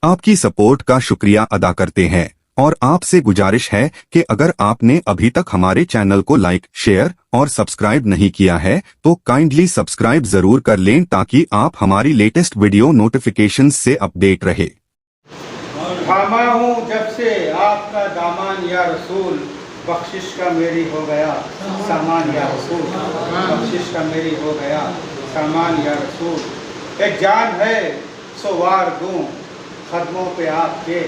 आपकी सपोर्ट का शुक्रिया अदा करते हैं और आपसे गुजारिश है कि अगर आपने अभी तक हमारे चैनल को लाइक, शेयर और सब्सक्राइब नहीं किया है तो काइंडली सब्सक्राइब जरूर कर लें ताकि आप हमारी लेटेस्ट वीडियो नोटिफिकेशंस से अपडेट रहे। थामा हूँ जब से आपका दामन या रसूल, बख्शिश का मेरी हो गया सामान या रसूल, बख्शिश का मेरी हो गया सामान या रसूल। एक जान है सो वार दूं कदमों पे आपके,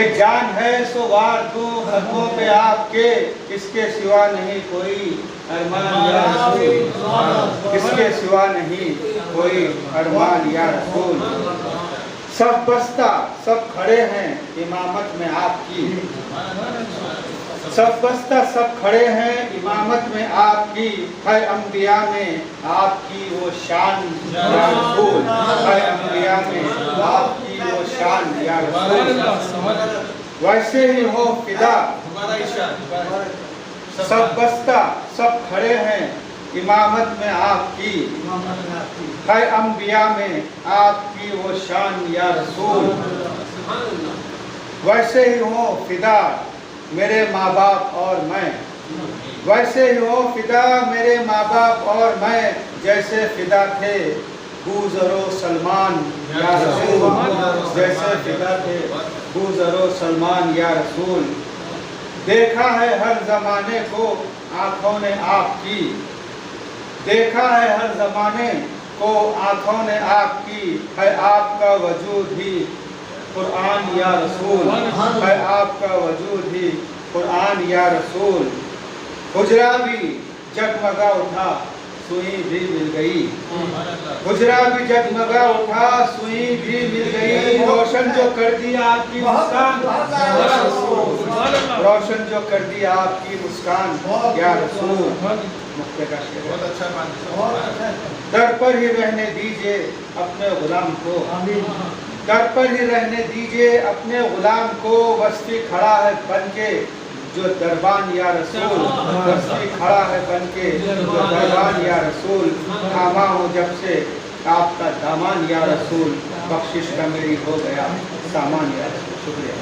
एक जान है सो वार दूं कदमों पे आपके, इसके सिवा नहीं कोई अरमान या रसूल, इसके सिवा नहीं कोई अरमान या रसूल। सब बस्ता सब खड़े हैं इमामत में आपकी, सब बस्ता सब खड़े हैं इमामत में आपकी, है अंबिया में आपकी वो शान या रसूल, है अंबिया में आपकी वो शान या रसूल। वैसे ही हो फिदा, सब बस्ता सब खड़े हैं इमामत में आपकी, है अंबिया में आपकी वो शान या रसूल। वैसे ही हो फिदा मेरे माँ बाप और मैं, वैसे ही हो फिदा मेरे माँ बाप और मैं, जैसे फिदा थे गुजरो सलमान या रसूल, जैसे फिदा थे गुजरो सलमान या रसूल। देखा है हर जमाने को आँखों ने आपकी, देखा है हर जमाने को आँखों ने आपकी, है आपका वजूद ही कुरान या रसूल, है आपका वजूद ही कुरान या रसूल। हुजरा भी जगमगा उठा सुई भी मिल गई, हुजरा भी जगमगा उठा सुई भी मिल गई, रोशन जो कर दिया आपकी मुस्कान, रोशन जो कर दिया आपकी मुस्कान या रसूल। बहुत अच्छा। दर पर ही रहने दीजिए अपने गुलाम को, दर पर ही रहने दीजिए अपने गुलाम को, वस्ती खड़ा है बनके जो दरबान या रसूल, वस्ती खड़ा है बनके जो दरबान या रसूल। थामा हूँ जब से आपका दामन या रसूल, बख्शिश का मेरी हो गया सामान या रसूल। शुक्रिया।